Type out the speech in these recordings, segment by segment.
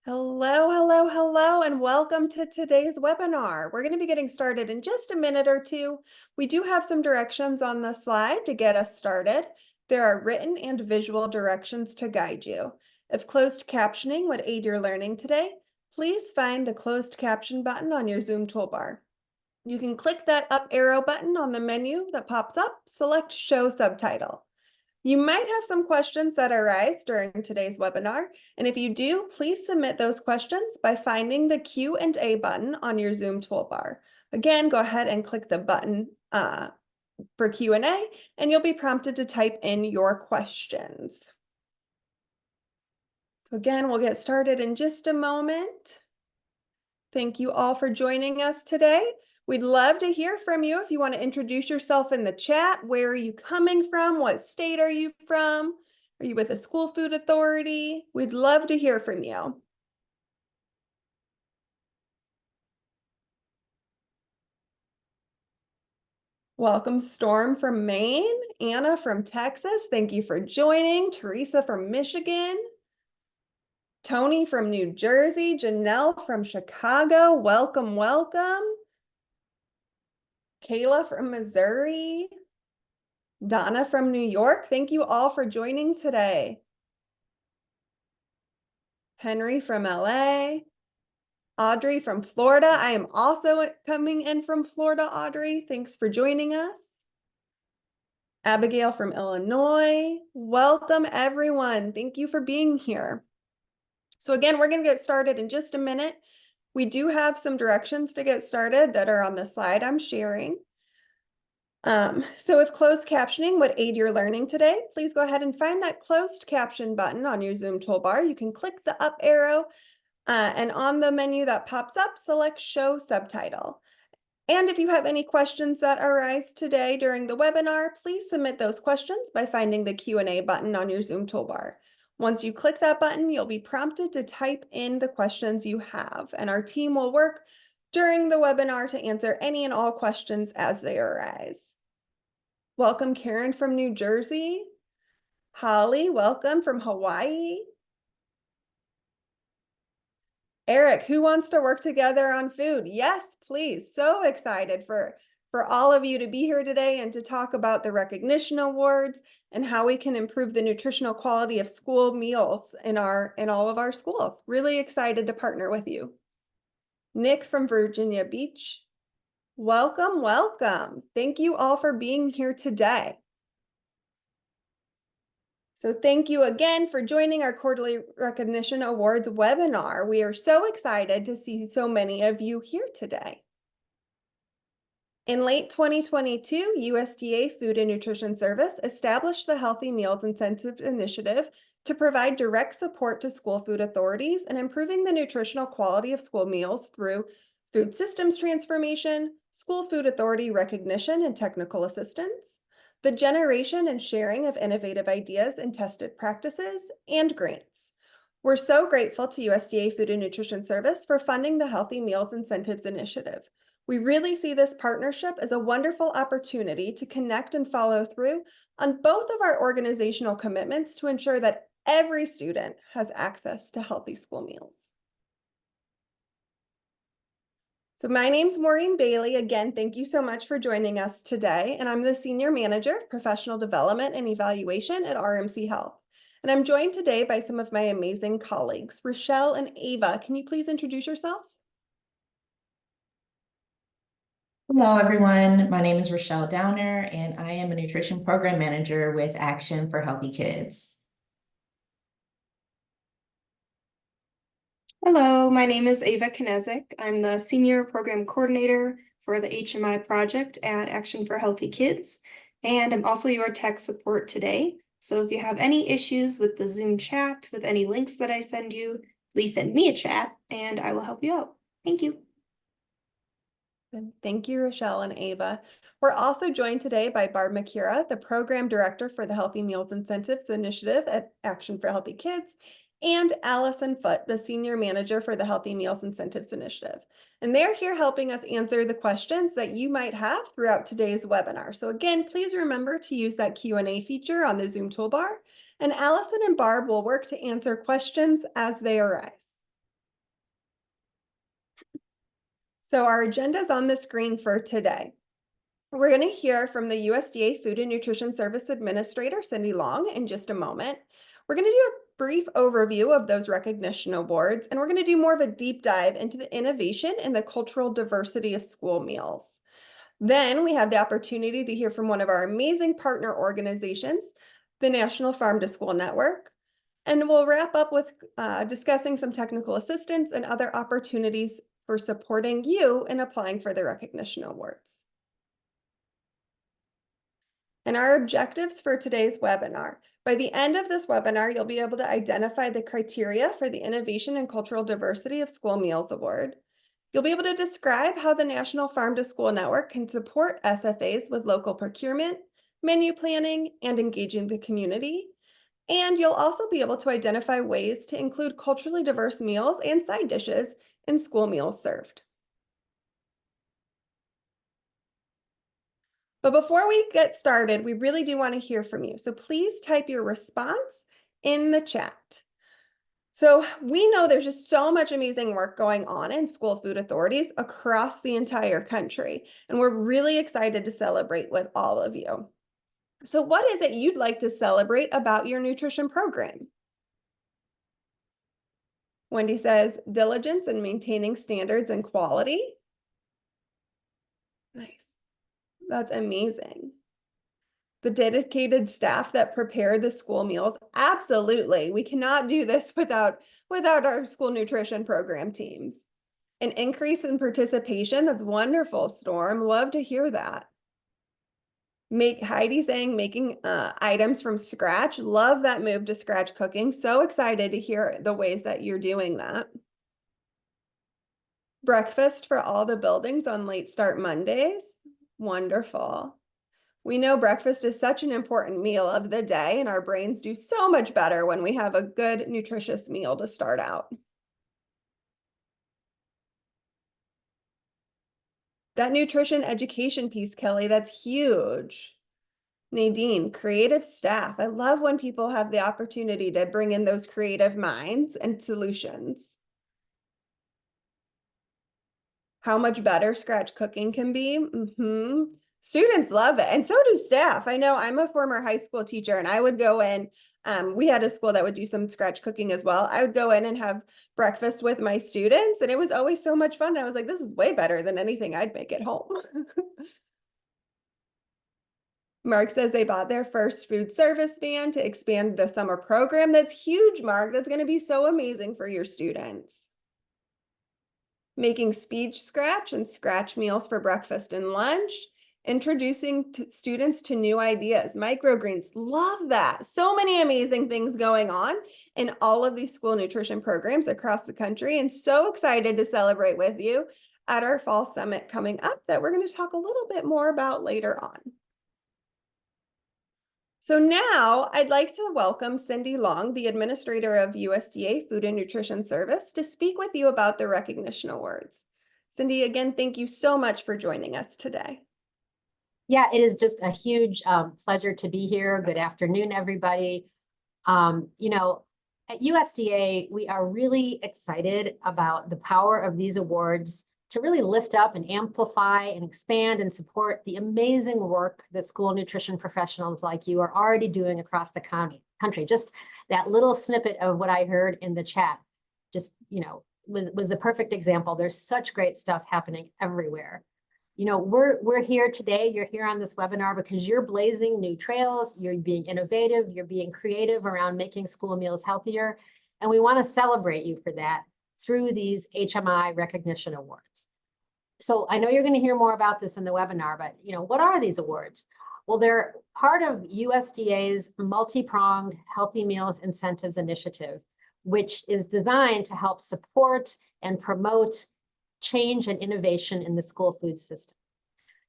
Hello, hello, hello, and welcome to today's webinar. We're going to be getting started in just a minute or two. We do have some directions on the slide to get us started. There are written and visual directions to guide you. If closed captioning would aid your learning today, please find the closed caption button on your Zoom toolbar. You can click that up arrow button on the menu that pops up, select Show Subtitle. You might have some questions that arise during today's webinar, and if you do, please submit those questions by finding the Q&A button on your Zoom toolbar. Again, go ahead and click the button for Q&A, and you'll be prompted to type in your questions. So again, we'll get started in just a moment. Thank you all for joining us today. We'd love to hear from you if you want to introduce yourself in the chat. Where are you coming from? What state are you from? Are you with a school food authority? We'd love to hear from you. Welcome, Storm from Maine, Anna from Texas. Thank you for joining. Teresa from Michigan. Tony from New Jersey. Janelle from Chicago. Welcome, welcome. Kayla from Missouri. Donna from New York, thank you all for joining today. Henry from LA. Audrey from Florida. I am also coming in from Florida, Audrey. Thanks for joining us. Abigail from Illinois. Welcome, everyone. Thank you for being here. So again, we're going to get started in just a minute. We do have some directions to get started that are on the slide I'm sharing. So if closed captioning would aid your learning today, please go ahead and find that closed caption button on your Zoom toolbar. You can click the up arrow and on the menu that pops up, select Show Subtitle. And if you have any questions that arise today during the webinar, please submit those questions by finding the Q&A button on your Zoom toolbar. Once you click that button, you'll be prompted to type in the questions you have, and our team will work during the webinar to answer any and all questions as they arise. Welcome, Karen from New Jersey. Holly, welcome from Hawaii. Eric, who wants to work together on food? Yes, please. So excited for all of you to be here today and to talk about the recognition awards and how we can improve the nutritional quality of school meals in all of our schools. Really excited to partner with you. Nick from Virginia Beach. Welcome, welcome. Thank you all for being here today. So thank you again for joining our Quarterly Recognition Awards webinar. We are so excited to see so many of you here today. In late 2022, USDA Food and Nutrition Service established the Healthy Meals Incentive Initiative to provide direct support to school food authorities and improving the nutritional quality of school meals through food systems transformation, school food authority recognition and technical assistance, the generation and sharing of innovative ideas and tested practices, and grants. We're so grateful to USDA Food and Nutrition Service for funding the Healthy Meals Incentives Initiative. We really see this partnership as a wonderful opportunity to connect and follow through on both of our organizational commitments to ensure that every student has access to healthy school meals. So my name's Maureen Bailey. Again, thank you so much for joining us today. And I'm the Senior Manager of Professional Development and Evaluation at RMC Health. And I'm joined today by some of my amazing colleagues, Rochelle and Ava. Can you please introduce yourselves? Hello, everyone. My name is Rochelle Downer, and I am a nutrition program manager with Action for Healthy Kids. Hello, my name is Ava Knezik. I'm the Senior Program Coordinator for the HMI project at Action for Healthy Kids, and I'm also your tech support today. So if you have any issues with the Zoom chat, with any links that I send you, please send me a chat and I will help you out. Thank you. Thank you, Rochelle and Ava. We're also joined today by Barb Makira, the Program Director for the Healthy Meals Incentives Initiative at Action for Healthy Kids, and Allison Foote, the Senior Manager for the Healthy Meals Incentives Initiative. And they're here helping us answer the questions that you might have throughout today's webinar. So again, please remember to use that Q&A feature on the Zoom toolbar, and Allison and Barb will work to answer questions as they arise. So our agenda is on the screen for today. We're going to hear from the USDA Food and Nutrition Service Administrator, Cindy Long, in just a moment. We're going to do a brief overview of those recognition awards, and we're going to do more of a deep dive into the innovation and the cultural diversity of school meals. Then we have the opportunity to hear from one of our amazing partner organizations, the National Farm to School Network. And we'll wrap up with discussing some technical assistance and other opportunities for supporting you in applying for the recognition awards. And our objectives for today's webinar. By the end of this webinar, you'll be able to identify the criteria for the Innovation and Cultural Diversity of School Meals Award. You'll be able to describe how the National Farm to School Network can support SFAs with local procurement, menu planning, and engaging the community. And you'll also be able to identify ways to include culturally diverse meals and side dishes in school meals served. But before we get started, we really do want to hear from you. So please type your response in the chat. So we know there's just so much amazing work going on in school food authorities across the entire country, and we're really excited to celebrate with all of you. So what is it you'd like to celebrate about your nutrition program? Wendy says, diligence in maintaining standards and quality. Nice. That's amazing. The dedicated staff that prepare the school meals. Absolutely. We cannot do this without our school nutrition program teams. An increase in participation. That's wonderful, Storm. Love to hear that. Heidi saying making items from scratch. Love that move to scratch cooking. So excited to hear the ways that you're doing that. Breakfast for all the buildings on late start Mondays. Wonderful. We know breakfast is such an important meal of the day, and our brains do so much better when we have a good, nutritious meal to start out. That nutrition education piece, Kelly, that's huge. Nadine, creative staff. I love when people have the opportunity to bring in those creative minds and solutions. How much better scratch cooking can be. Students love it, and so do staff. I know I'm a former high school teacher, and I would go in. We had a school that would do some scratch cooking as well. I would go in and have breakfast with my students, and it was always so much fun. I was like, this is way better than anything I'd make at home. Mark says they bought their first food service van to expand the summer program. That's huge, Mark. That's going to be so amazing for your students. Making speed scratch and scratch meals for breakfast and lunch. Introducing students to new ideas. Microgreens, love that. So many amazing things going on in all of these school nutrition programs across the country, and so excited to celebrate with you at our fall summit coming up that we're going to talk a little bit more about later on. So now I'd like to welcome Cindy Long, the administrator of USDA Food and Nutrition Service, to speak with you about the recognition awards. Cindy, again, thank you so much for joining us today. Yeah, it is just a huge pleasure to be here. Good afternoon, everybody. At USDA, we are really excited about the power of these awards to really lift up and amplify and expand and support the amazing work that school nutrition professionals like you are already doing across the country. Just that little snippet of what I heard in the chat, just, was the perfect example. There's such great stuff happening everywhere. We're here today, you're here on this webinar because you're blazing new trails, you're being innovative, you're being creative around making school meals healthier. And we want to celebrate you for that through these HMI recognition awards. So I know you're going to hear more about this in the webinar, but what are these awards? Well, they're part of USDA's multi-pronged Healthy Meals Incentives Initiative, which is designed to help support and promote change and innovation in the school food system.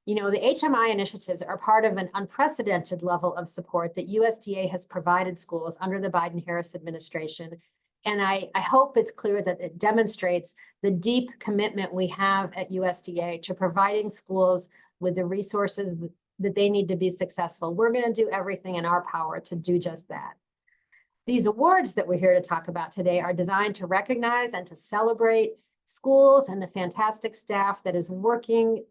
The HMI initiatives are part of an unprecedented level of support that USDA has provided schools under the Biden-Harris administration. And I hope it's clear that it demonstrates the deep commitment we have at USDA to providing schools with the resources that they need to be successful. We're going to do everything in our power to do just that. These awards that we're here to talk about today are designed to recognize and to celebrate schools and the fantastic staff that is working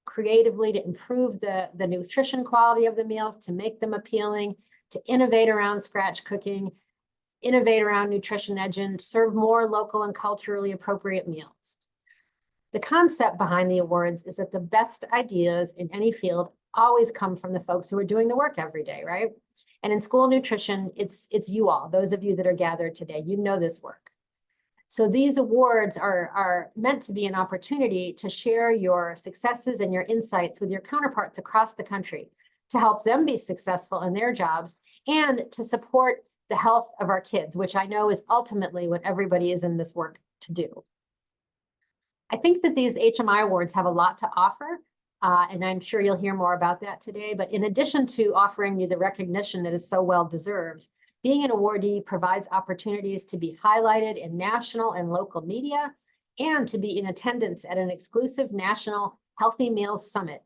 creatively to improve the nutrition quality of the meals, to make them appealing, to innovate around scratch cooking, innovate around nutrition engine, serve more local and culturally appropriate meals. The concept behind the awards is that the best ideas in any field always come from the folks who are doing the work every day, right? And in school nutrition, it's you all, those of you that are gathered today, you know this work. So these awards are meant to be an opportunity to share your successes and your insights with your counterparts across the country, to help them be successful in their jobs and to support the health of our kids, which I know is ultimately what everybody is in this work to do. I think that these HMI awards have a lot to offer, and I'm sure you'll hear more about that today. But in addition to offering you the recognition that is so well deserved, being an awardee provides opportunities to be highlighted in national and local media and to be in attendance at an exclusive National Healthy Meals Summit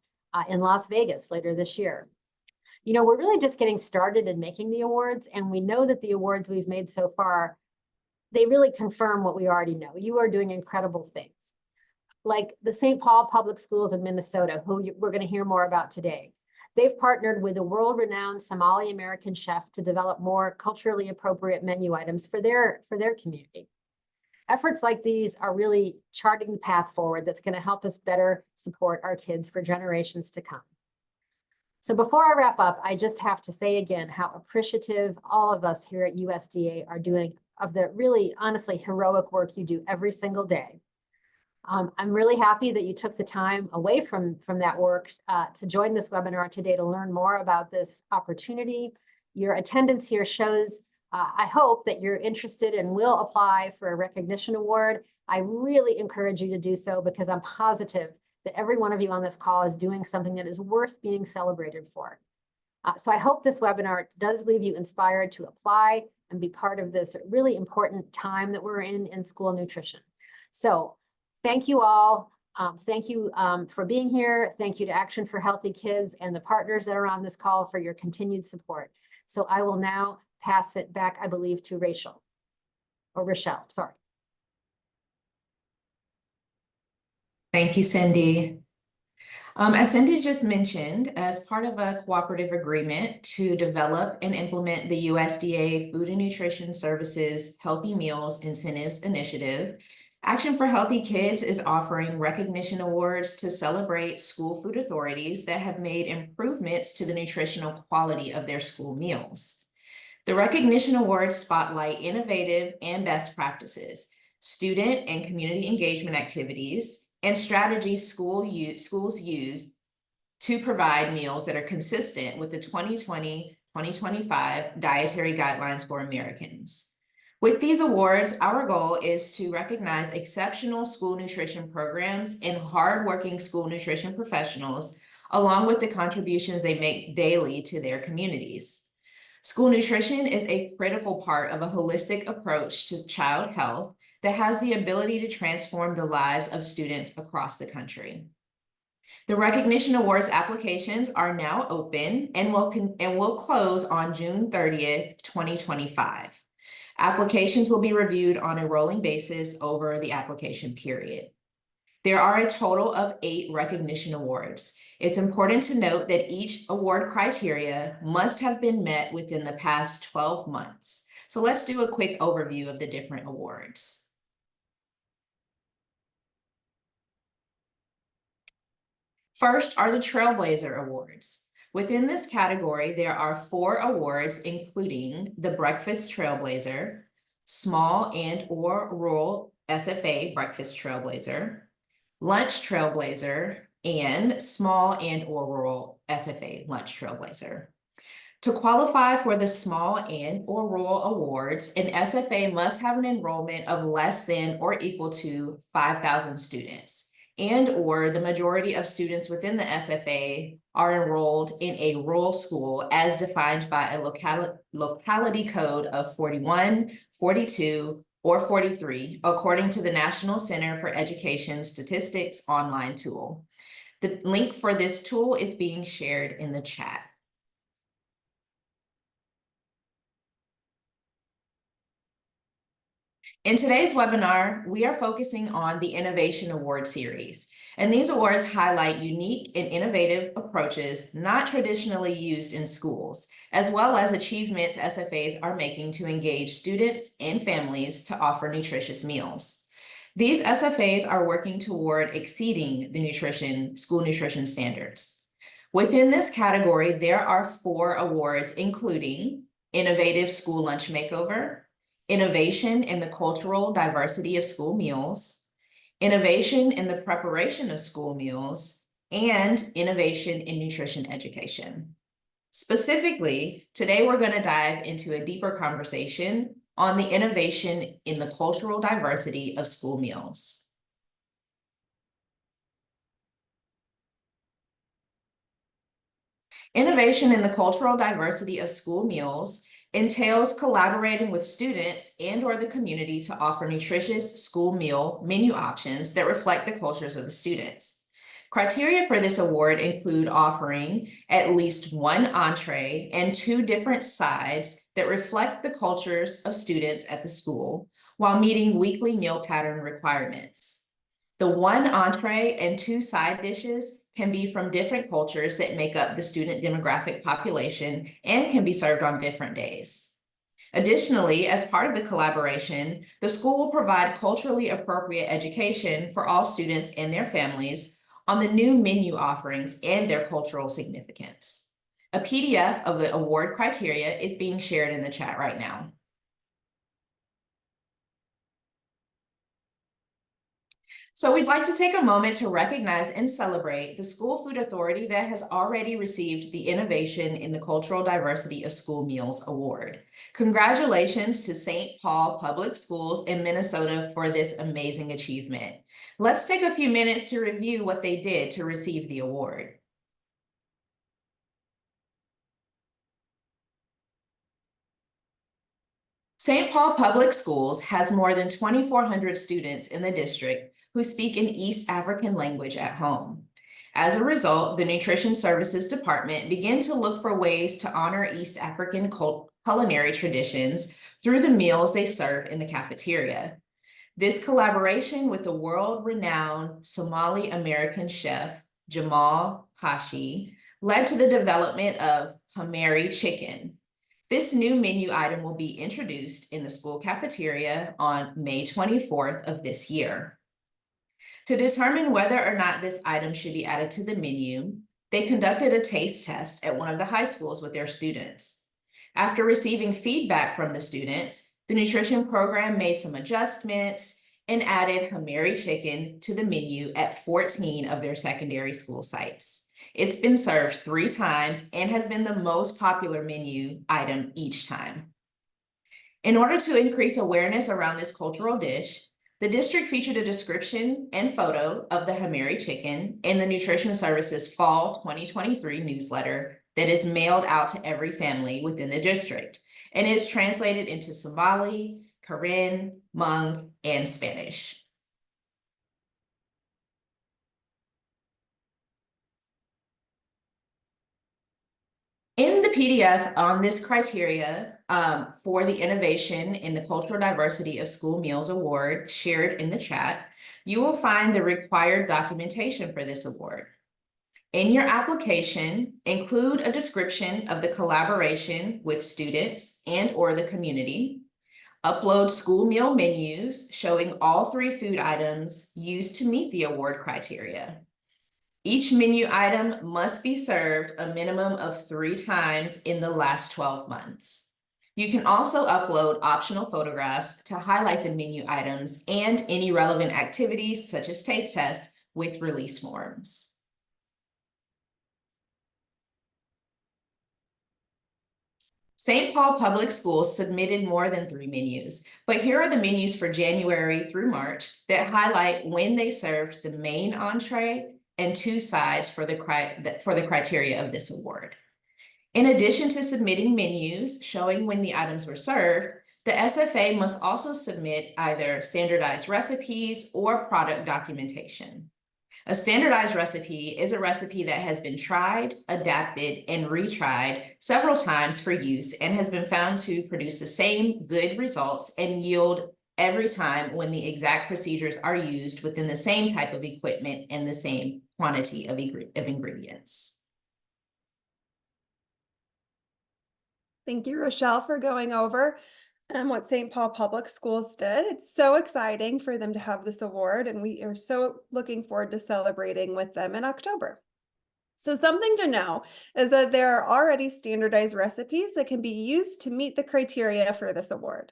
in Las Vegas later this year. You know, we're really just getting started in making the awards, and we know that the awards we've made so far, they really confirm what we already know. You are doing incredible things. Like the St. Paul Public Schools in Minnesota, who we're going to hear more about today. They've partnered with a world-renowned Somali American chef to develop more culturally appropriate menu items for their community. Efforts like these are really charting the path forward that's going to help us better support our kids for generations to come. So before I wrap up, I just have to say again how appreciative all of us here at USDA are doing of the really, honestly, heroic work you do every single day. I'm really happy that you took the time away from that work to join this webinar today to learn more about this opportunity. Your attendance here shows, I hope, that you're interested and will apply for a recognition award. I really encourage you to do so because I'm positive that every one of you on this call is doing something that is worth being celebrated for. So I hope this webinar does leave you inspired to apply and be part of this really important time that we're in school nutrition. So thank you all. Thank you for being here. Thank you to Action for Healthy Kids and the partners that are on this call for your continued support. So I will now pass it back, I believe, to Rochelle, sorry. Thank you, Cindy. As Cindy just mentioned, as part of a cooperative agreement to develop and implement the USDA Food and Nutrition Services Healthy Meals Incentives Initiative, Action for Healthy Kids is offering recognition awards to celebrate school food authorities that have made improvements to the nutritional quality of their school meals. The recognition awards spotlight innovative and best practices, student and community engagement activities, and strategies schools use to provide meals that are consistent with the 2020-2025 dietary guidelines for Americans. With these awards, our goal is to recognize exceptional school nutrition programs and hardworking school nutrition professionals, along with the contributions they make daily to their communities. School nutrition is a critical part of a holistic approach to child health that has the ability to transform the lives of students across the country. The recognition awards applications are now open and will close on June 30th, 2025. Applications will be reviewed on a rolling basis over the application period. There are a total of 8 recognition awards. It's important to note that each award criteria must have been met within the past 12 months. So let's do a quick overview of the different awards. First are the Trailblazer Awards. Within this category, there are 4 awards, including the Breakfast Trailblazer, Small and/or Rural SFA Breakfast Trailblazer, Lunch Trailblazer, and Small and/or Rural SFA Lunch Trailblazer. To qualify for the Small and/or Rural Awards, an SFA must have an enrollment of less than or equal to 5,000 students, and/or the majority of students within the SFA are enrolled in a rural school as defined by a locality code of 41, 42, or 43, according to the National Center for Education Statistics online tool. The link for this tool is being shared in the chat. In today's webinar, we are focusing on the Innovation Award Series, and these awards highlight unique and innovative approaches not traditionally used in schools, as well as achievements SFAs are making to engage students and families to offer nutritious meals. These SFAs are working toward exceeding the school nutrition standards. Within this category, there are 4 awards, including Innovative School Lunch Makeover, Innovation in the Cultural Diversity of School Meals, Innovation in the Preparation of School Meals, and Innovation in Nutrition Education. Specifically, today we're going to dive into a deeper conversation on the innovation in the cultural diversity of school meals. Innovation in the cultural diversity of school meals entails collaborating with students and/or the community to offer nutritious school meal menu options that reflect the cultures of the students. Criteria for this award include offering at least 1 entree and 2 different sides that reflect the cultures of students at the school while meeting weekly meal pattern requirements. The 1 entree and 2 side dishes can be from different cultures that make up the student demographic population and can be served on different days. Additionally, as part of the collaboration, the school will provide culturally appropriate education for all students and their families on the new menu offerings and their cultural significance. A PDF of the award criteria is being shared in the chat right now. So we'd like to take a moment to recognize and celebrate the School Food Authority that has already received the Innovation in the Cultural Diversity of School Meals Award. Congratulations to St. Paul Public Schools in Minnesota for this amazing achievement. Let's take a few minutes to review what they did to receive the award. St. Paul Public Schools has more than 2,400 students in the district who speak an East African language at home. As a result, the Nutrition Services Department began to look for ways to honor East African culinary traditions through the meals they serve in the cafeteria. This collaboration with the world-renowned Somali-American chef, Jamal Hashi, led to the development of Hamari chicken. This new menu item will be introduced in the school cafeteria on May 24th of this year. To determine whether or not this item should be added to the menu, they conducted a taste test at one of the high schools with their students. After receiving feedback from the students, the nutrition program made some adjustments and added Hamari chicken to the menu at 14 of their secondary school sites. It's been served 3 times and has been the most popular menu item each time. In order to increase awareness around this cultural dish, the district featured a description and photo of the Hamari chicken in the Nutrition Services Fall 2023 newsletter that is mailed out to every family within the district and is translated into Somali, Karen, Hmong, and Spanish. In the PDF on this criteria for the Innovation in the Cultural Diversity of School Meals Award shared in the chat, you will find the required documentation for this award. In your application, include a description of the collaboration with students and/or the community. Upload school meal menus showing all 3 food items used to meet the award criteria. Each menu item must be served a minimum of 3 times in the last 12 months. You can also upload optional photographs to highlight the menu items and any relevant activities such as taste tests with release forms. St. Paul Public Schools submitted more than 3 menus, but here are the menus for January through March that highlight when they served the main entree and 2 sides for the criteria of this award. In addition to submitting menus showing when the items were served, the SFA must also submit either standardized recipes or product documentation. A standardized recipe is a recipe that has been tried, adapted, and retried several times for use and has been found to produce the same good results and yield every time when the exact procedures are used within the same type of equipment and the same quantity of ingredients. Thank you, Rochelle, for going over what St. Paul Public Schools did. It's so exciting for them to have this award, and we are so looking forward to celebrating with them in October. So something to know is that there are already standardized recipes that can be used to meet the criteria for this award.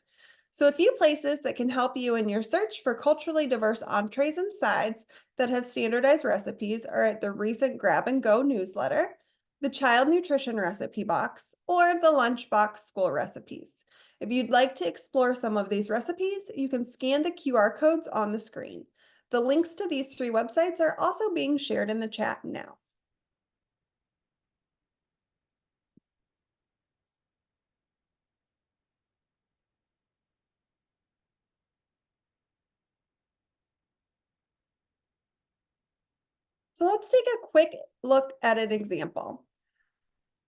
So a few places that can help you in your search for culturally diverse entrees and sides that have standardized recipes are at the recent Grab and Go newsletter, the Child Nutrition Recipe Box, or the Lunchbox School Recipes. If you'd like to explore some of these recipes, you can scan the QR codes on the screen. The links to these 3 websites are also being shared in the chat now. So let's take a quick look at an example.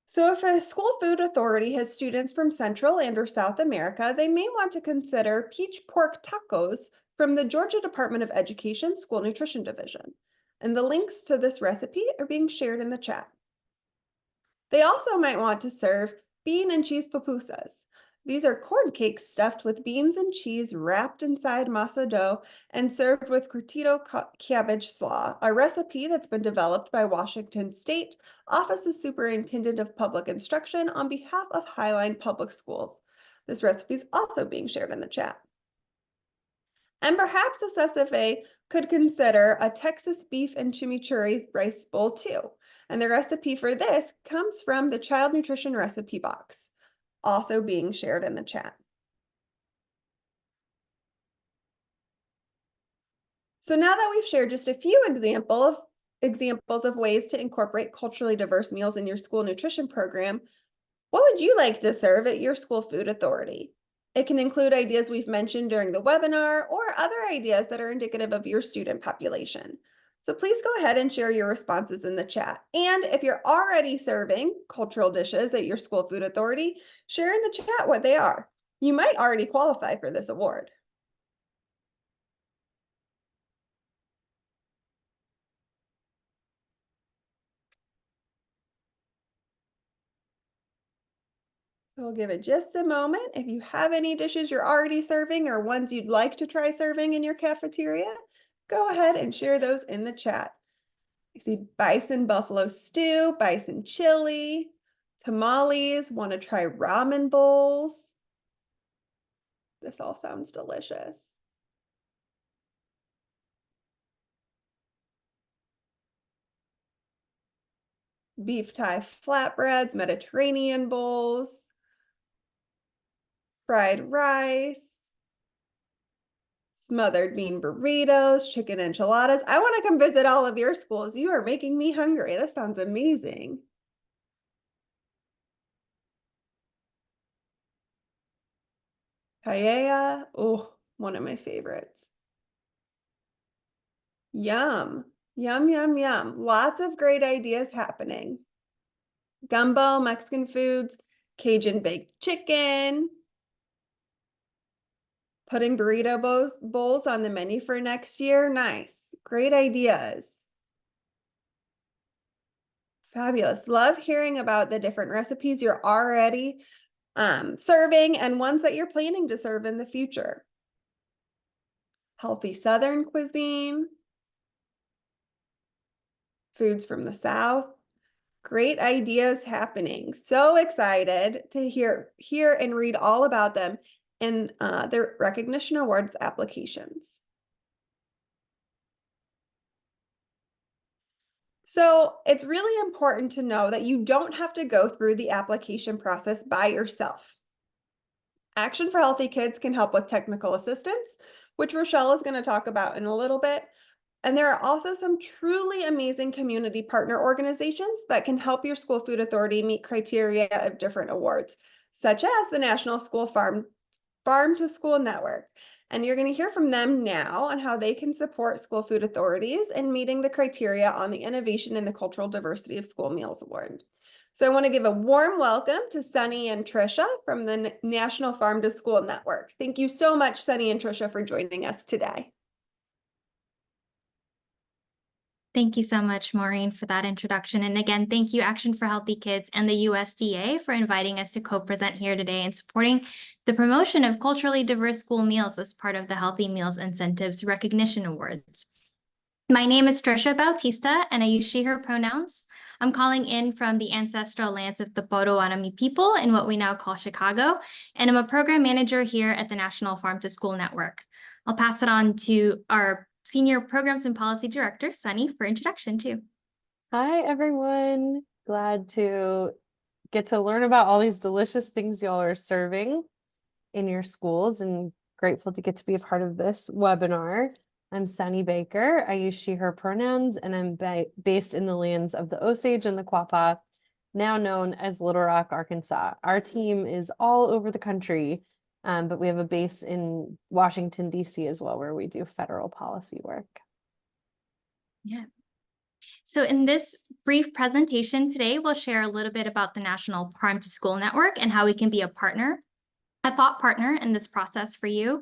So if a school food authority has students from Central and or South America, they may want to consider peach pork tacos from the Georgia Department of Education School Nutrition Division. And the links to this recipe are being shared in the chat. They also might want to serve bean and cheese pupusas. These are corn cakes stuffed with beans and cheese wrapped inside masa dough and served with curtido cabbage slaw, a recipe that's been developed by Washington State Office of Superintendent of Public Instruction on behalf of Highline Public Schools. This recipe is also being shared in the chat. And perhaps this SFA could consider a Texas beef and chimichurri rice bowl too. And the recipe for this comes from the Child Nutrition Recipe Box, also being shared in the chat. So now that we've shared just a few examples of ways to incorporate culturally diverse meals in your school nutrition program, what would you like to serve at your school food authority? It can include ideas we've mentioned during the webinar or other ideas that are indicative of your student population. So please go ahead and share your responses in the chat. And if you're already serving cultural dishes at your school food authority, share in the chat what they are. You might already qualify for this award. So we'll give it just a moment. If you have any dishes you're already serving or ones you'd like to try serving in your cafeteria, go ahead and share those in the chat. I see bison buffalo stew, bison chili, tamales, want to try ramen bowls. This all sounds delicious. Beef Thai flatbreads, Mediterranean bowls, fried rice, smothered bean burritos, chicken enchiladas. I want to come visit all of your schools. You are making me hungry. This sounds amazing. Paella, oh, one of my favorites. Yum, yum, yum, yum. Lots of great ideas happening. Gumbo, Mexican foods, Cajun baked chicken, putting burrito bowls on the menu for next year. Nice, great ideas. Fabulous. Love hearing about the different recipes you're already serving and ones that you're planning to serve in the future. Healthy Southern cuisine, foods from the South. Great ideas happening. So excited to hear and read all about them in the Recognition Awards applications. So it's really important to know that you don't have to go through the application process by yourself. Action for Healthy Kids can help with technical assistance, which Rochelle is going to talk about in a little bit. And there are also some truly amazing community partner organizations that can help your school food authority meet criteria of different awards, such as the National School Farm to School Network. And you're going to hear from them now on how they can support school food authorities in meeting the criteria on the Innovation in the Cultural Diversity of School Meals Award. So I want to give a warm welcome to Sunny and Trisha from the National Farm to School Network. Thank you so much, Sunny and Trisha, for joining us today. Thank you so much, Maureen, for that introduction. And again, thank you, Action for Healthy Kids and the USDA for inviting us to co-present here today and supporting the promotion of culturally diverse school meals as part of the Healthy Meals Incentives Recognition Awards. My name is Trisha Bautista, and I use she, her pronouns. I'm calling in from the ancestral lands of the Potawatomi people in what we now call Chicago, and I'm a program manager here at the National Farm to School Network. I'll pass it on to our Senior Programs and Policy Director, Sunny, for introduction too. Hi, everyone. Glad to get to learn about all these delicious things y'all are serving in your schools, and grateful to get to be a part of this webinar. I'm Sunny Baker. I use she, her pronouns, and I'm based in the lands of the Osage and the Quapaw, now known as Little Rock, Arkansas. Our team is all over the country, but we have a base in Washington, D.C. as well, where we do federal policy work. Yeah. So in this brief presentation today, we'll share a little bit about the National Farm to School Network and how we can be a thought partner in this process for you.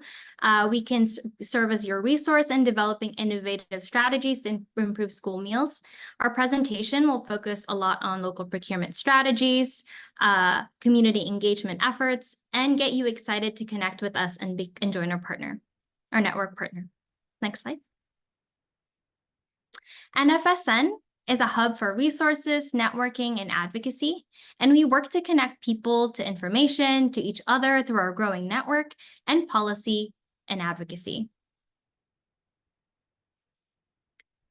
We can serve as your resource in developing innovative strategies to improve school meals. Our presentation will focus a lot on local procurement strategies, community engagement efforts, and get you excited to connect with us and join our network partner. Next slide. NFSN is a hub for resources, networking, and advocacy, and we work to connect people to information, to each other through our growing network and policy and advocacy.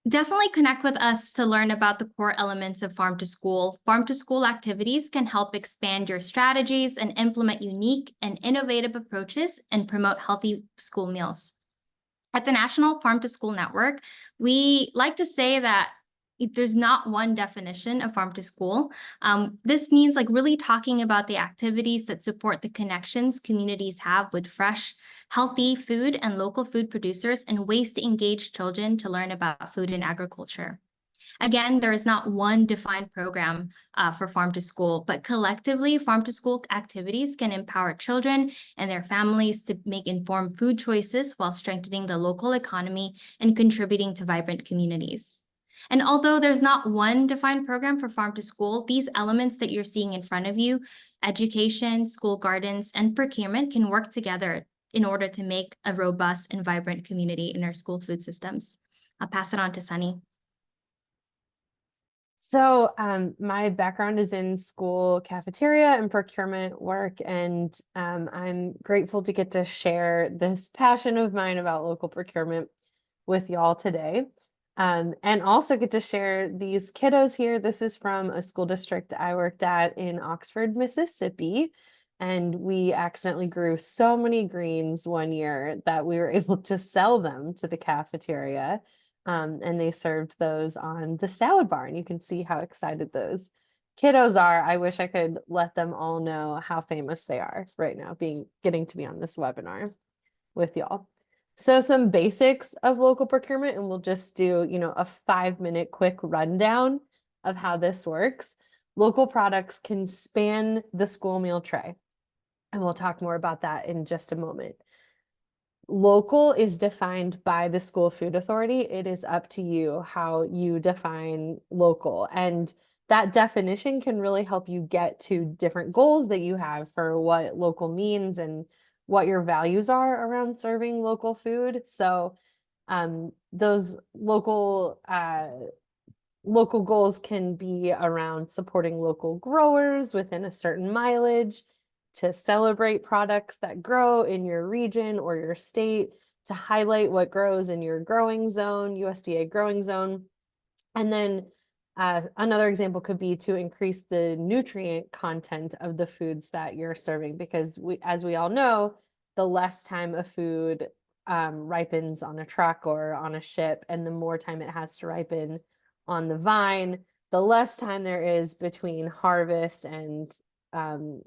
Definitely connect with us to learn about the core elements of Farm to School. Farm to School activities can help expand your strategies and implement unique and innovative approaches and promote healthy school meals. At the National Farm to School Network, we like to say that there's not one definition of farm to school. This means really talking about the activities that support the connections communities have with fresh, healthy food and local food producers and ways to engage children to learn about food and agriculture. Again, there is not one defined program for farm to school, but collectively, farm to school activities can empower children and their families to make informed food choices while strengthening the local economy and contributing to vibrant communities. And although there's not one defined program for farm to school, these elements that you're seeing in front of you, education, school gardens, and procurement can work together in order to make a robust and vibrant community in our school food systems. I'll pass it on to Sunny. So my background is in school cafeteria and procurement work, and I'm grateful to get to share this passion of mine about local procurement with y'all today. And also get to share these kiddos here. This is from a school district I worked at in Oxford, Mississippi. And we accidentally grew so many greens one year that we were able to sell them to the cafeteria. And they served those on the salad bar. And you can see how excited those kiddos are. I wish I could let them all know how famous they are right now, getting to be on this webinar with y'all. So some basics of local procurement, and we'll just do, a 5-minute quick rundown of how this works. Local products can span the school meal tray, and we'll talk more about that in just a moment. Local is defined by the school food authority. It is up to you how you define local, and that definition can really help you get to different goals that you have for what local means and what your values are around serving local food. So those local goals can be around supporting local growers within a certain mileage, to celebrate products that grow in your region or your state, to highlight what grows in your growing zone, USDA growing zone. And then another example could be to increase the nutrient content of the foods that you're serving, because as we all know, the less time a food ripens on a truck or on a ship, and the more time it has to ripen on the vine, the less time there is between harvest and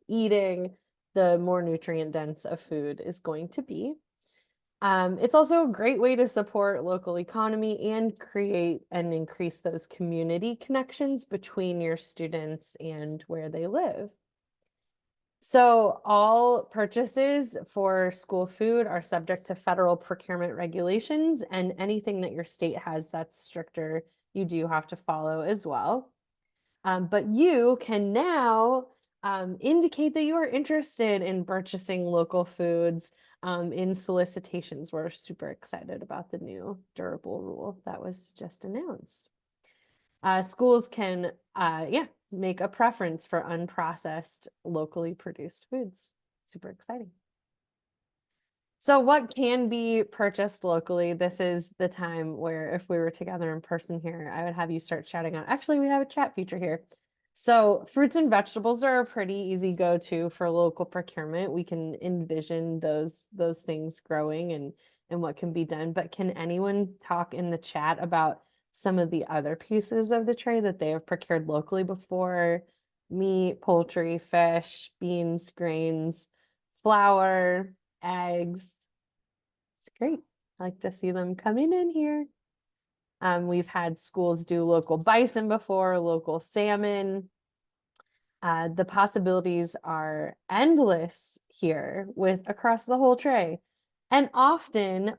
eating, the more nutrient dense a food is going to be. It's also a great way to support local economy and create and increase those community connections between your students and where they live. So all purchases for school food are subject to federal procurement regulations, and anything that your state has that's stricter, you do have to follow as well. But you can now indicate that you are interested in purchasing local foods in solicitations. We're super excited about the new durable rule that was just announced. Schools can, make a preference for unprocessed, locally produced foods. Super exciting. So what can be purchased locally? This is the time where if we were together in person here, I would have you start shouting out. Actually, we have a chat feature here. So fruits and vegetables are a pretty easy go-to for local procurement. We can envision those things growing and what can be done. But can anyone talk in the chat about some of the other pieces of the tray that they have procured locally before? Meat, poultry, fish, beans, grains, flour, eggs. It's great. I like to see them coming in here. We've had schools do local bison before, local salmon. The possibilities are endless here with across the whole tray. And often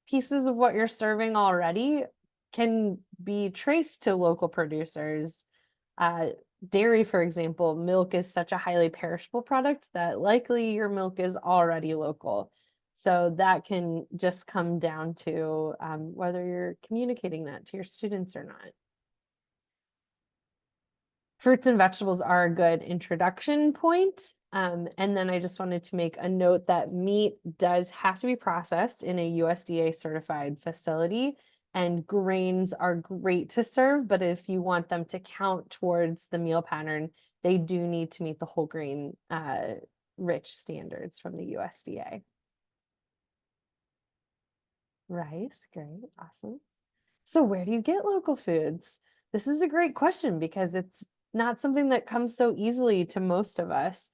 pieces of what you're serving already can be traced to local producers. Dairy, for example, milk is such a highly perishable product that likely your milk is already local. So that can just come down to whether you're communicating that to your students or not. Fruits and vegetables are a good introduction point. And then I just wanted to make a note that meat does have to be processed in a USDA certified facility, and grains are great to serve, but if you want them to count towards the meal pattern, they do need to meet the whole grain rich standards from the USDA. Rice, great, awesome. So where do you get local foods? This is a great question because it's not something that comes so easily to most of us.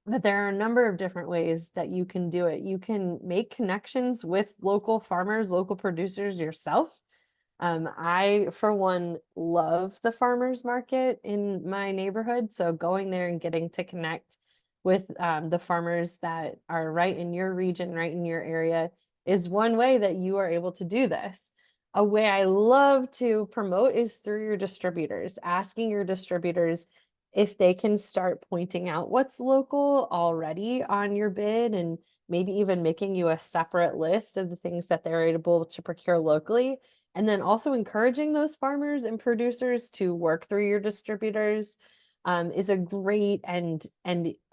But there are a number of different ways that you can do it. You can make connections with local farmers, local producers yourself. I, for one, love the farmers market in my neighborhood. So going there and getting to connect with the farmers that are right in your region, right in your area, is one way that you are able to do this. A way I love to promote is through your distributors, asking your distributors if they can start pointing out what's local already on your bid, and maybe even making you a separate list of the things that they're able to procure locally. And then also encouraging those farmers and producers to work through your distributors is a great and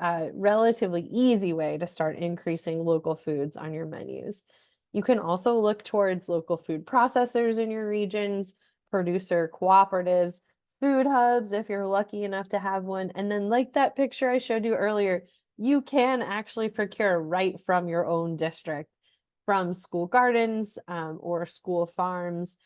relatively easy way to start increasing local foods on your menus. You can also look towards local food processors in your regions, producer cooperatives, food hubs if you're lucky enough to have one. And then like that picture I showed you earlier, you can actually procure right from your own district, from school gardens or school farms.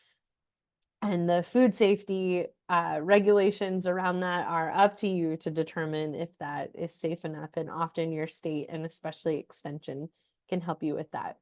And the food safety regulations around that are up to you to determine if that is safe enough. And often your state and especially extension can help you with that.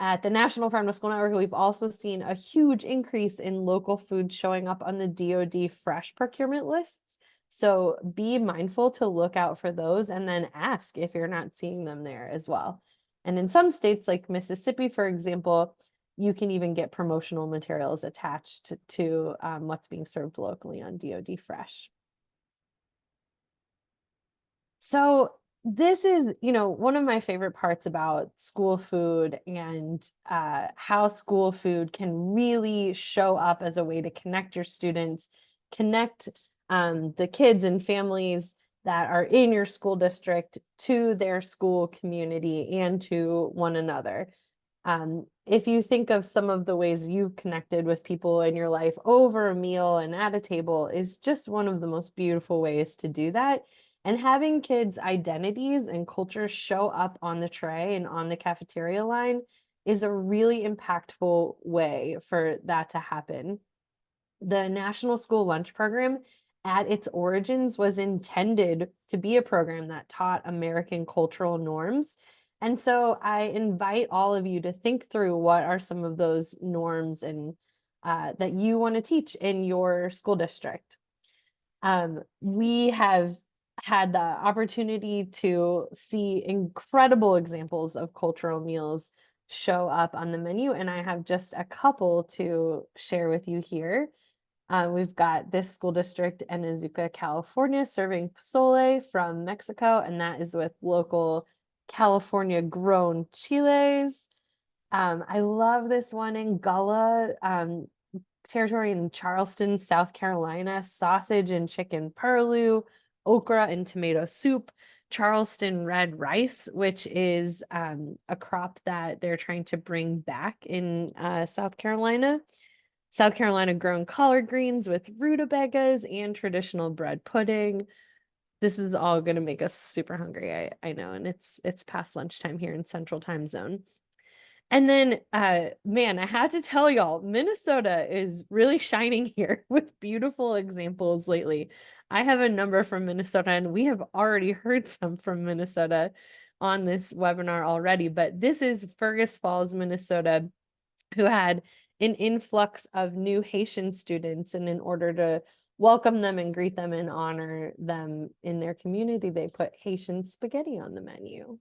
At the National Farm to School Network, we've also seen a huge increase in local food showing up on the DoD fresh procurement lists. So be mindful to look out for those and then ask if you're not seeing them there as well. And in some states like Mississippi, for example, you can even get promotional materials attached to what's being served locally on DoD Fresh. So this is, one of my favorite parts about school food and how school food can really show up as a way to connect your students, connect the kids and families that are in your school district to their school community and to one another. If you think of some of the ways you've connected with people in your life over a meal and at a table is just one of the most beautiful ways to do that. And having kids' identities and cultures show up on the tray and on the cafeteria line is a really impactful way for that to happen. The National School Lunch Program at its origins was intended to be a program that taught American cultural norms And so I invite all of you to think through what are some of those norms and that you want to teach in your school district. We have had the opportunity to see incredible examples of cultural meals show up on the menu, and I have just a couple to share with you here. We've got this school district in Azuca, California, serving pozole from Mexico, and that is with local California grown chiles. I love this one in Gullah territory in Charleston, South Carolina, sausage and chicken purloo, okra and tomato soup, Charleston red rice, which is a crop that they're trying to bring back in South Carolina. South Carolina grown collard greens with rutabagas and traditional bread pudding. This is all going to make us super hungry, I know, and it's past lunchtime here in Central Time Zone. And then, man, I had to tell y'all, Minnesota is really shining here with beautiful examples lately. I have a number from Minnesota, and we have already heard some from Minnesota on this webinar already, but this is Fergus Falls, Minnesota, who had an influx of new Haitian students, and in order to welcome them and greet them and honor them in their community, they put Haitian spaghetti on the menu.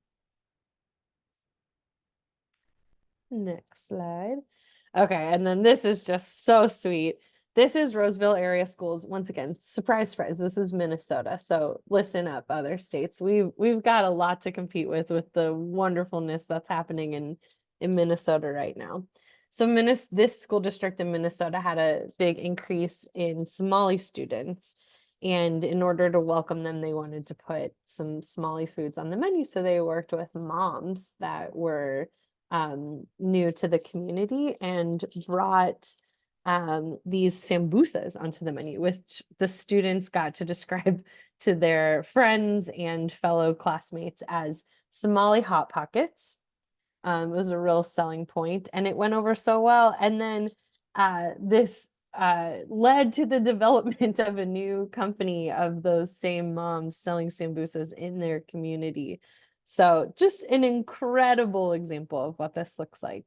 Next slide. Okay, and then this is just so sweet. This is Roseville area schools. Once again, surprise, surprise, this is Minnesota. So listen up, other states. We've got a lot to compete with the wonderfulness that's happening in Minnesota right now. So this school district in Minnesota had a big increase in Somali students. And in order to welcome them, they wanted to put some Somali foods on the menu. So they worked with moms that were new to the community and brought these sambusas onto the menu, which the students got to describe to their friends and fellow classmates as Somali Hot Pockets. It was a real selling point, and it went over so well. And then this led to the development of a new company of those same moms selling sambusas in their community. So just an incredible example of what this looks like.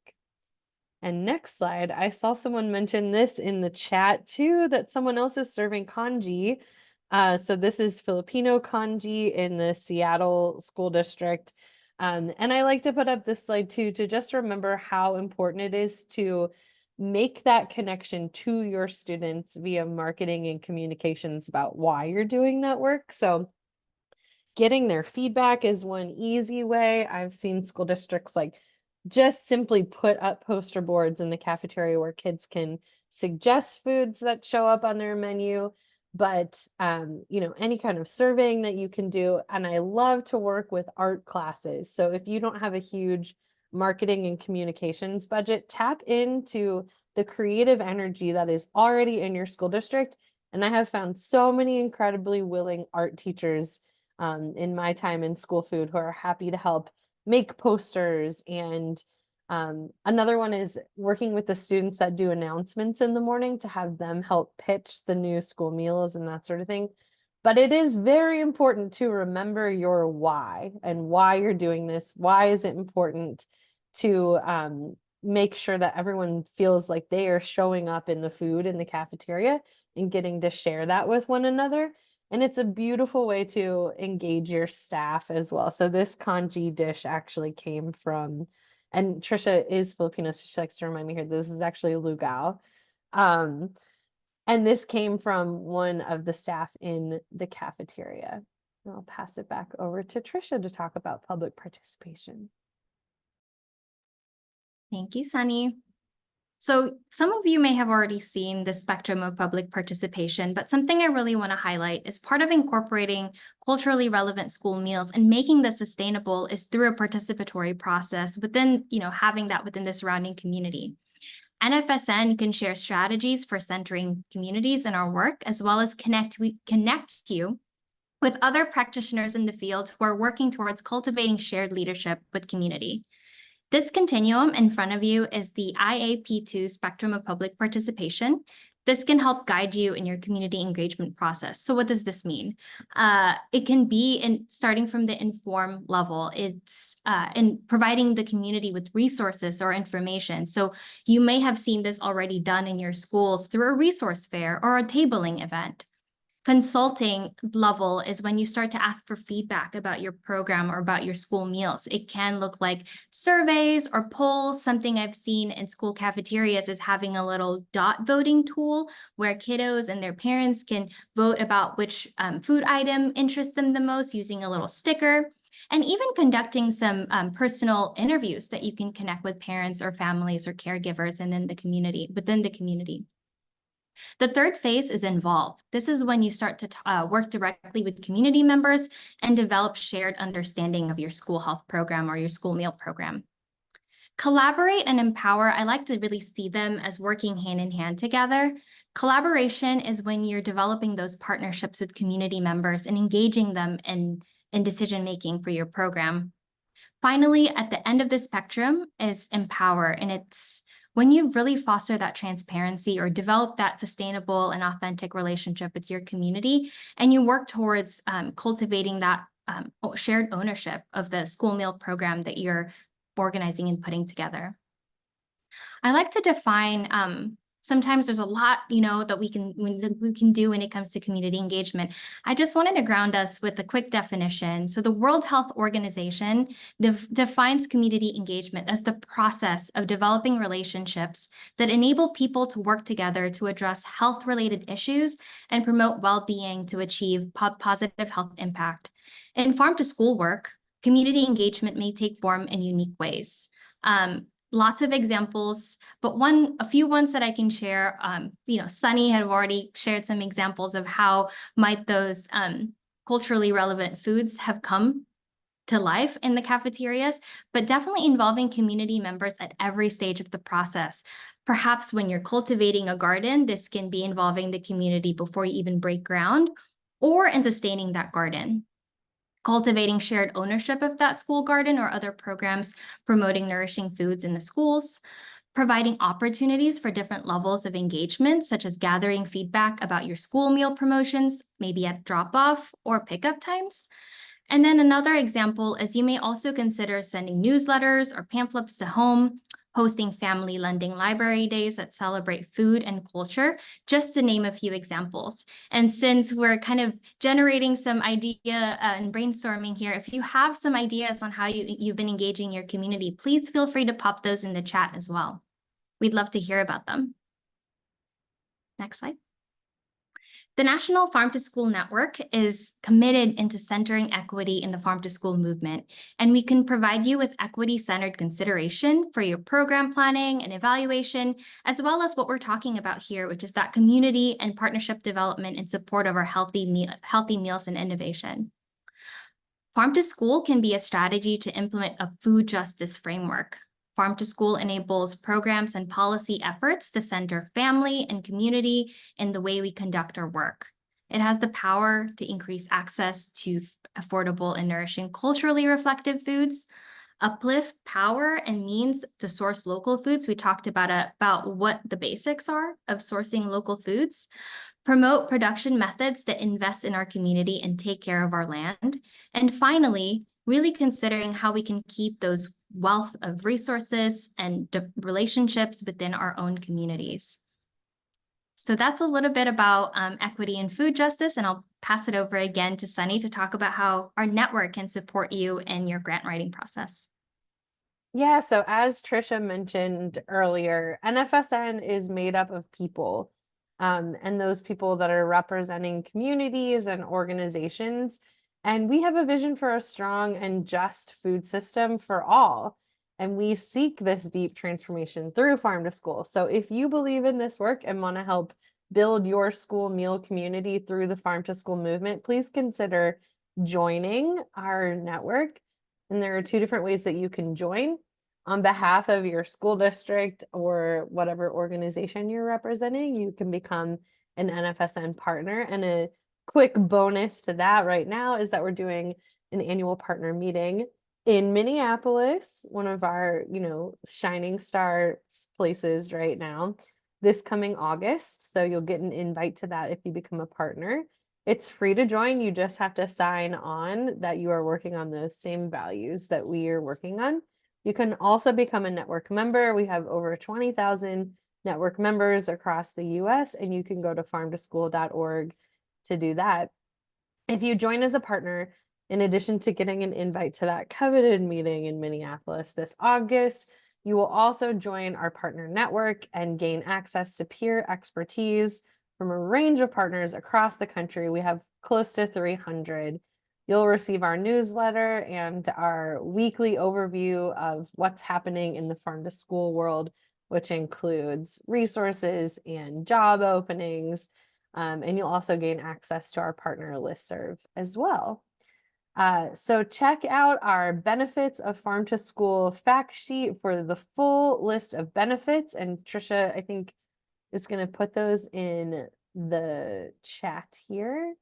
And next slide, I saw someone mention this in the chat too, that someone else is serving congee. So this is Filipino congee in the Seattle school district. And I like to put up this slide too, to just remember how important it is to make that connection to your students via marketing and communications about why you're doing that work. So getting their feedback is one easy way. I've seen school districts like just simply put up poster boards in the cafeteria where kids can suggest foods that show up on their menu, but you know, any kind of surveying that you can do. And I love to work with art classes. So if you don't have a huge marketing and communications budget, tap into the creative energy that is already in your school district. And I have found so many incredibly willing art teachers in my time in school food who are happy to help make posters. And another one is working with the students that do announcements in the morning to have them help pitch the new school meals and that sort of thing. But it is very important to remember your why and why you're doing this. Why is it important to make sure that everyone feels like they are showing up in the food in the cafeteria and getting to share that with one another? And it's a beautiful way to engage your staff as well. So this congee dish actually came from, and Trisha is Filipino, so she likes to remind me here, this is actually lugao. And this came from one of the staff in the cafeteria. And I'll pass it back over to Trisha to talk about public participation. Thank you, Sunny. So some of you may have already seen the spectrum of public participation, but something I really want to highlight is part of incorporating culturally relevant school meals and making this sustainable is through a participatory process within, having that within the surrounding community. NFSN can share strategies for centering communities in our work, as well as connect you with other practitioners in the field who are working towards cultivating shared leadership with community. This continuum in front of you is the IAP2 spectrum of public participation. This can help guide you in your community engagement process. So what does this mean? It can be starting from the inform level. It's in providing the community with resources or information. So you may have seen this already done in your schools through a resource fair or a tabling event. Consulting level is when you start to ask for feedback about your program or about your school meals. It can look like surveys or polls. Something I've seen in school cafeterias is having a little dot voting tool where kiddos and their parents can vote about which food item interests them the most using a little sticker. And even conducting some personal interviews that you can connect with parents or families or caregivers and then within the community. The third phase is involve. This is when you start to work directly with community members and develop shared understanding of your school health program or your school meal program. Collaborate and empower, I like to really see them as working hand in hand together. Collaboration is when you're developing those partnerships with community members and engaging them in decision-making for your program. Finally, at the end of the spectrum is empower, and it's when you really foster that transparency or develop that sustainable and authentic relationship with your community, and you work towards cultivating that shared ownership of the school meal program that you're organizing and putting together. I like to define, sometimes there's a lot, that we can do when it comes to community engagement. I just wanted to ground us with a quick definition. So the World Health Organization defines community engagement as the process of developing relationships that enable people to work together to address health-related issues and promote well-being to achieve positive health impact. In farm-to-school work, community engagement may take form in unique ways. Lots of examples, but a few ones that I can share. Sunny had already shared some examples of how might those culturally relevant foods have come to life in the cafeterias, but definitely involving community members at every stage of the process. Perhaps when you're cultivating a garden, this can be involving the community before you even break ground, or in sustaining that garden. Cultivating shared ownership of that school garden or other programs promoting nourishing foods in the schools, providing opportunities for different levels of engagement, such as gathering feedback about your school meal promotions, maybe at drop-off or pickup times. And then another example is you may also consider sending newsletters or pamphlets to home, hosting family lending library days that celebrate food and culture, just to name a few examples. And since we're kind of generating some idea and brainstorming here, if you have some ideas on how you've been engaging your community, please feel free to pop those in the chat as well. We'd love to hear about them. Next slide. The National Farm to School Network is committed into centering equity in the farm to school movement, and we can provide you with equity-centered consideration for your program planning and evaluation, as well as what we're talking about here, which is that community and partnership development in support of our healthy meals and innovation. Farm to School can be a strategy to implement a food justice framework. Farm to School enables programs and policy efforts to center family and community in the way we conduct our work. It has the power to increase access to affordable and nourishing culturally reflective foods, uplift power and means to source local foods. We talked about what the basics are of sourcing local foods, promote production methods that invest in our community and take care of our land, and finally, really considering how we can keep those wealth of resources and relationships within our own communities. So that's a little bit about equity and food justice, and I'll pass it over again to Sunny to talk about how our network can support you in your grant writing process. Yeah, so as Trisha mentioned earlier, NFSN is made up of people, and those people that are representing communities and organizations. And we have a vision for a strong and just food system for all. And we seek this deep transformation through farm to school. So if you believe in this work and want to help build your school meal community through the farm to school movement, please consider joining our network. And there are two different ways that you can join. On behalf of your school district or whatever organization you're representing, you can become an NFSN partner. And a quick bonus to that right now is that we're doing an annual partner meeting in Minneapolis, one of our, shining star places right now. this coming August. So you'll get an invite to that if you become a partner. It's free to join. You just have to sign on that you are working on the same values that we are working on. You can also become a network member. We have over 20,000 network members across the US, and you can go to farmtoschool.org to do that. If you join as a partner, in addition to getting an invite to that coveted meeting in Minneapolis this August, you will also join our partner network and gain access to peer expertise from a range of partners across the country. We have close to 300. You'll receive our newsletter and our weekly overview of what's happening in the farm to school world, which includes resources and job openings. And you'll also gain access to our partner listserv as well. So check out our benefits of farm to school fact sheet for the full list of benefits. And Trisha, I think, is going to put those in the chat here.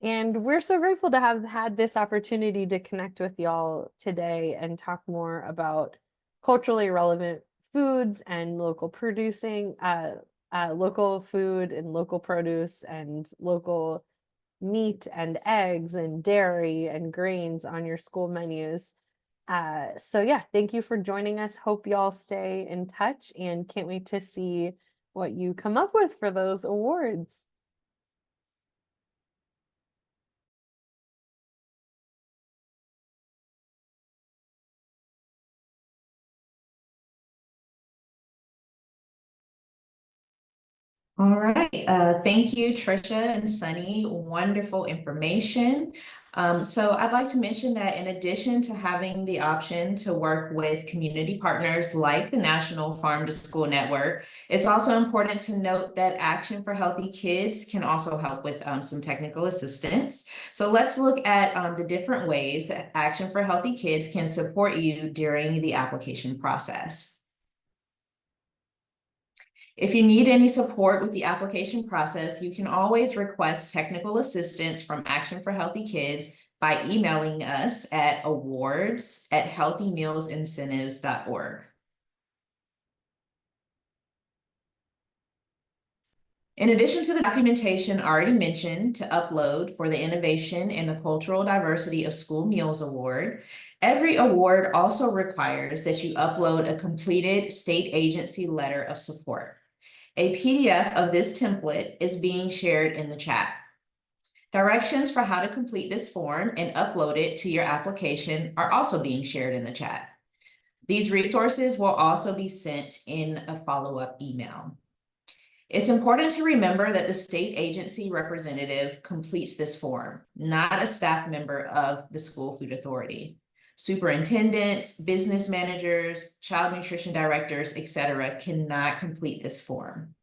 And we're so grateful to have had this opportunity to connect with y'all today and talk more about culturally relevant foods and local producing, local food and local produce and local meat and eggs and dairy and grains on your school menus. So yeah, thank you for joining us. Hope y'all stay in touch and can't wait to see what you come up with for those awards. All right, thank you, Trisha and Sunny. Wonderful information. So I'd like to mention that in addition to having the option to work with community partners like the National Farm to School Network, it's also important to note that Action for Healthy Kids can also help with some technical assistance. So let's look at the different ways that Action for Healthy Kids can support you during the application process. If you need any support with the application process, you can always request technical assistance from Action for Healthy Kids by emailing us at awards@healthymealsincentives.org. In addition to the documentation already mentioned to upload for the Innovation and the Cultural Diversity of School Meals Award, every award also requires that you upload a completed state agency letter of support. A PDF of this template is being shared in the chat. Directions for how to complete this form and upload it to your application are also being shared in the chat. These resources will also be sent in a follow-up email. It's important to remember that the state agency representative completes this form, not a staff member of the School Food Authority. Superintendents, business managers, child nutrition directors, etc. cannot complete this form.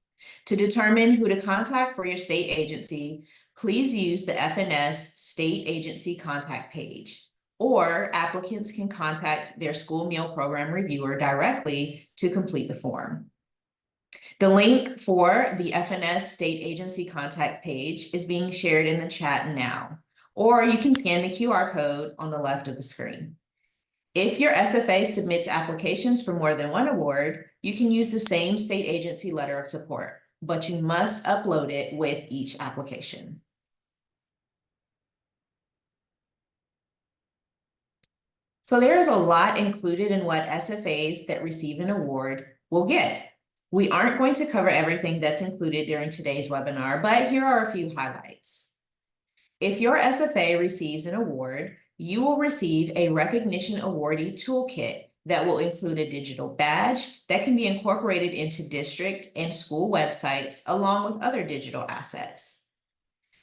To determine who to contact for your state agency, please use the FNS State Agency Contact page, or applicants can contact their school meal program reviewer directly to complete the form. The link for the FNS State Agency Contact page is being shared in the chat now, or you can scan the QR code on the left of the screen. If your SFA submits applications for more than one award, you can use the same state agency letter of support, but you must upload it with each application. So there is a lot included in what SFAs that receive an award will get. We aren't going to cover everything that's included during today's webinar, but here are a few highlights. If your SFA receives an award, you will receive a recognition awardee toolkit that will include a digital badge that can be incorporated into district and school websites along with other digital assets.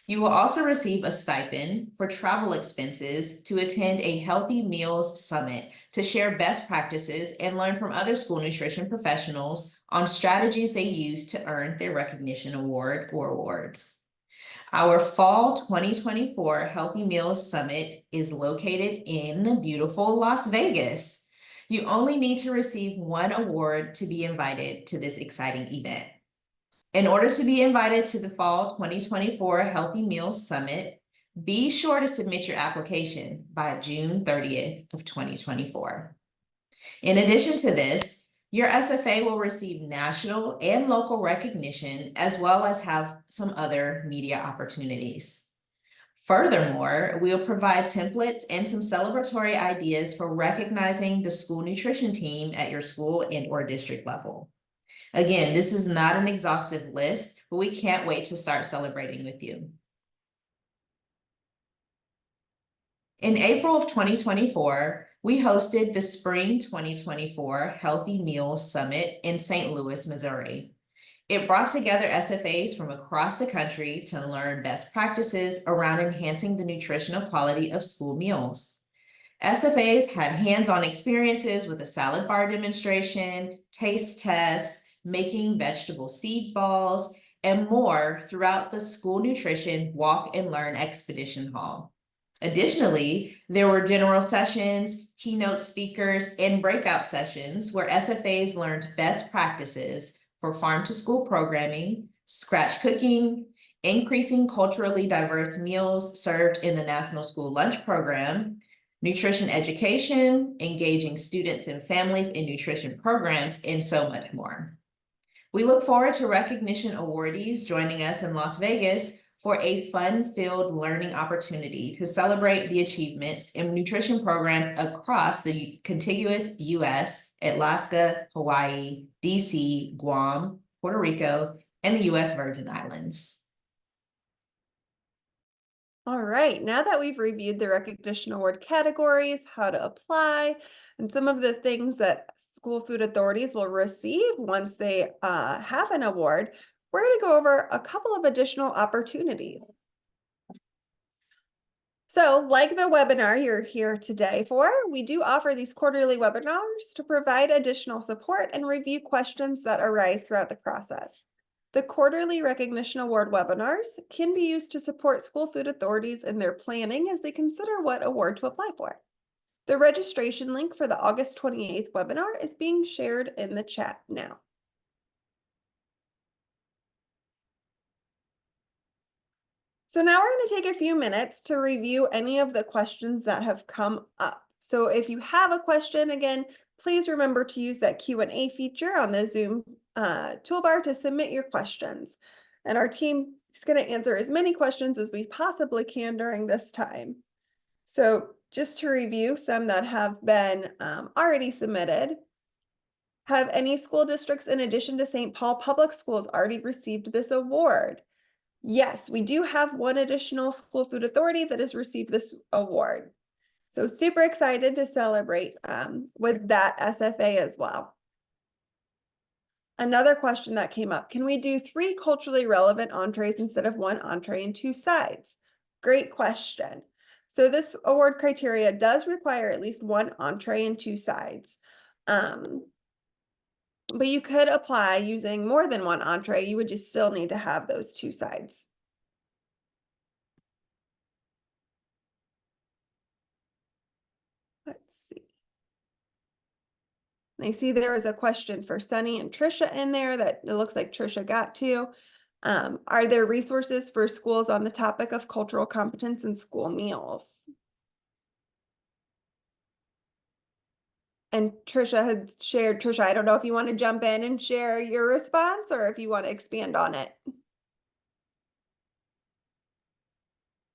You will also receive a stipend for travel expenses to attend a Healthy Meals Summit to share best practices and learn from other school nutrition professionals on strategies they use to earn their recognition award or awards. Our Fall 2024 Healthy Meals Summit is located in beautiful Las Vegas. You only need to receive one award to be invited to this exciting event. In order to be invited to the Fall 2024 Healthy Meals Summit, be sure to submit your application by June 30th of 2024. In addition to this, Your SFA will receive national and local recognition, as well as have some other media opportunities. Furthermore, we'll provide templates and some celebratory ideas for recognizing the school nutrition team at your school and/or district level. Again, this is not an exhaustive list, but we can't wait to start celebrating with you. In April of 2024, we hosted the Spring 2024 Healthy Meals Summit in St. Louis, Missouri. It brought together SFAs from across the country to learn best practices around enhancing the nutritional quality of school meals. SFAs had hands-on experiences with a salad bar demonstration, taste tests, making vegetable seed balls, and more throughout the School Nutrition Walk and Learn Expedition Hall. Additionally, there were general sessions, keynote speakers, and breakout sessions where SFAs learned best practices for farm-to-school programming, scratch cooking, increasing culturally diverse meals served in the National School Lunch Program, nutrition education, engaging students and families in nutrition programs, and so much more. We look forward to recognition awardees joining us in Las Vegas for a fun-filled learning opportunity to celebrate the achievements in nutrition programs across the contiguous U.S., Alaska, Hawaii, D.C., Guam, Puerto Rico, and the U.S. Virgin Islands. All right, now that we've reviewed the recognition award categories, how to apply, and some of the things that school food authorities will receive once they have an award, we're going to go over a couple of additional opportunities. So, like the webinar you're here today for, we do offer these quarterly webinars to provide additional support and review questions that arise throughout the process. The quarterly recognition award webinars can be used to support school food authorities in their planning as they consider what award to apply for. The registration link for the August 28th webinar is being shared in the chat now. So now we're going to take a few minutes to review any of the questions that have come up. So if you have a question, again, please remember to use that Q&A feature on the Zoom toolbar to submit your questions. And our team is going to answer as many questions as we possibly can during this time. So just to review some that have been already submitted. Have any school districts in addition to St. Paul Public Schools already received this award? Yes, we do have one additional school food authority that has received this award. So super excited to celebrate with that SFA as well. Another question that came up, can we do 3 culturally relevant entrees instead of 1 entree and 2 sides? Great question. So this award criteria does require at least 1 entree and 2 sides. But you could apply using more than 1 entree. You would just still need to have those 2 sides. Let's see. And I see there was a question for Sunny and Trisha in there that it looks like Trisha got to. Are there resources for schools on the topic of cultural competence in school meals? And Trisha had shared, Trisha, I don't know if you want to jump in and share your response or if you want to expand on it.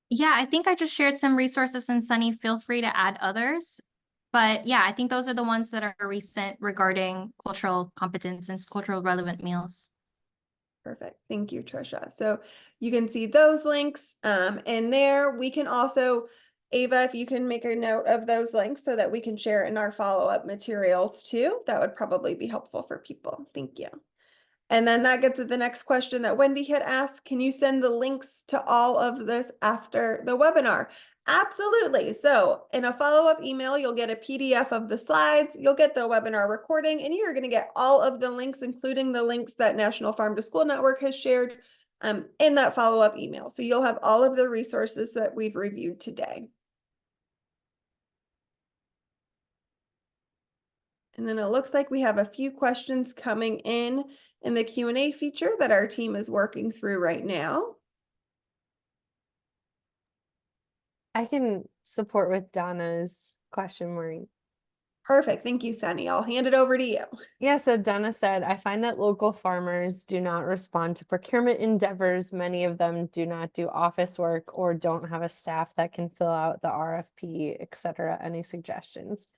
Yeah, I think I just shared some resources, and Sunny, feel free to add others. But yeah, I think those are the ones that are recent regarding cultural competence and cultural relevant meals. Perfect. Thank you, Trisha. So you can see those links in there. We can also, Ava, if you can make a note of those links so that we can share in our follow-up materials too, that would probably be helpful for people. Thank you. And then that gets to the next question that Wendy had asked. Can you send the links to all of this after the webinar? Absolutely. So in a follow-up email, you'll get a PDF of the slides, you'll get the webinar recording, and you're going to get all of the links, including the links that National Farm to School Network has shared in that follow-up email. So you'll have all of the resources that we've reviewed today. And then it looks like we have a few questions coming in the Q&A feature that our team is working through right now. I can support with Donna's question, Maureen. Perfect. Thank you, Sunny. I'll hand it over to you. Yeah, so Donna said, I find that local farmers do not respond to procurement endeavors. Many of them do not do office work or don't have a staff that can fill out the RFP, etc. Any suggestions?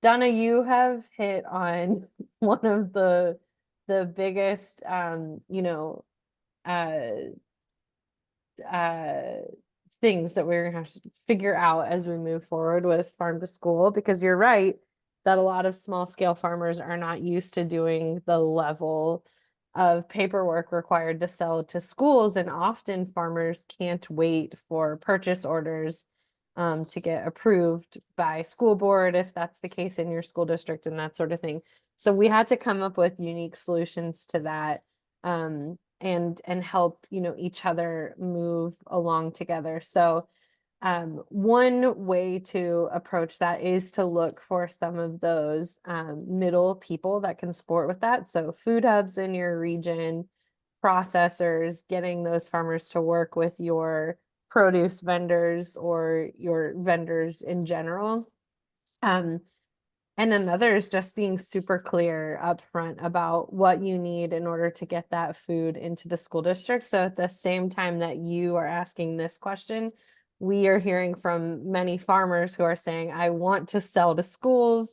Donna, you have hit on one of the biggest things that we're gonna have to figure out as we move forward with farm to school, because you're right that a lot of small scale farmers are not used to doing the level of paperwork required to sell to schools, and often farmers can't wait for purchase orders to get approved by school board if that's the case in your school district and that sort of thing. So we had to come up with unique solutions to that. And help each other move along together. So one way to approach that is to look for some of those middle people that can support with that. So food hubs in your region, processors, getting those farmers to work with your produce vendors or your vendors in general. And another is just being super clear up front about what you need in order to get that food into the school district. So at the same time that you are asking this question, we are hearing from many farmers who are saying, I want to sell to schools,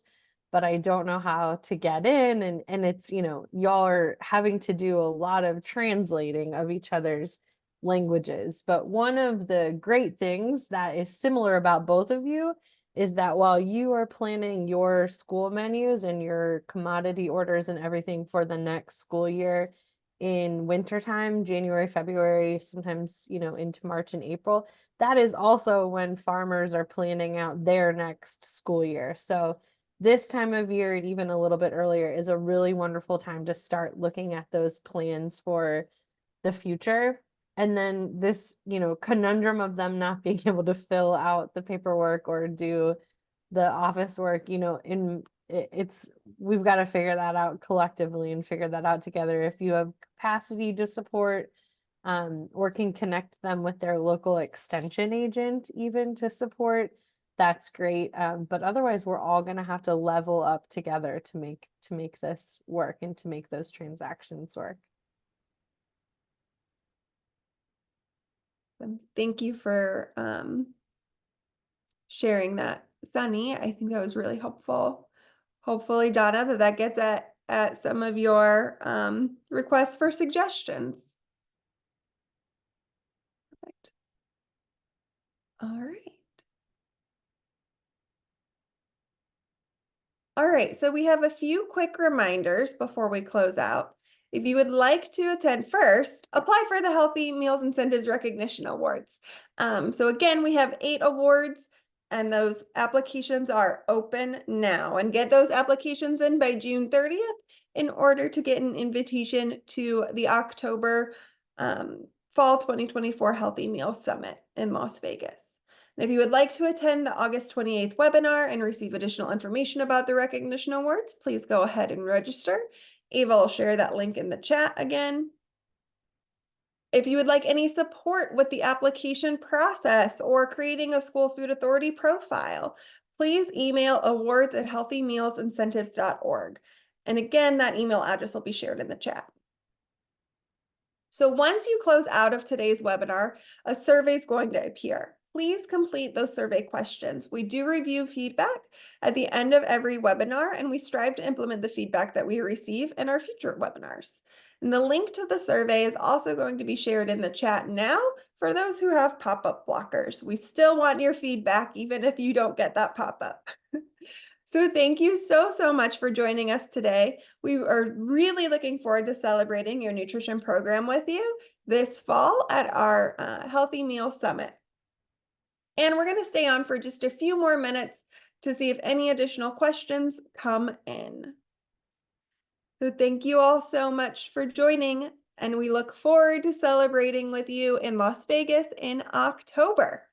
but I don't know how to get in. And it's, y'all are having to do a lot of translating of each other's languages. But one of the great things that is similar about both of you is that while you are planning your school menus and your commodity orders and everything for the next school year in wintertime, January, February, sometimes, into March and April, that is also when farmers are planning out their next school year. So this time of year, and even a little bit earlier, is a really wonderful time to start looking at those plans for the future. And then this, conundrum of them not being able to fill out the paperwork or do the office work, we've got to figure that out collectively and figure that out together. If you have capacity to support, or can connect them with their local extension agent even to support, that's great. But otherwise, we're all going to have to level up together to make this work and to make those transactions work. Thank you for sharing that, Sunny. I think that was really helpful. Hopefully, Donna, that gets at some of your requests for suggestions. Perfect. All right. All right, so we have a few quick reminders before we close out. If you would like to attend first, apply for the Healthy Meals Incentives Recognition Awards. So again, we have 8 awards and those applications are open now, and get those applications in by June 30th in order to get an invitation to the October Fall 2024 Healthy Meals Summit in Las Vegas. And if you would like to attend the August 28th webinar and receive additional information about the recognition awards, please go ahead and register. Ava will share that link in the chat again. If you would like any support with the application process or creating a school food authority profile, please email awards@healthymealsincentives.org. And again, that email address will be shared in the chat. So once you close out of today's webinar, a survey is going to appear. Please complete those survey questions. We do review feedback at the end of every webinar, and we strive to implement the feedback that we receive in our future webinars. And the link to the survey is also going to be shared in the chat now for those who have pop-up blockers. We still want your feedback, even if you don't get that pop-up. So thank you so much for joining us today. We are really looking forward to celebrating your nutrition program with you this fall at our Healthy Meal Summit. And we're going to stay on for just a few more minutes to see if any additional questions come in. So thank you all so much for joining, and we look forward to celebrating with you in Las Vegas in October.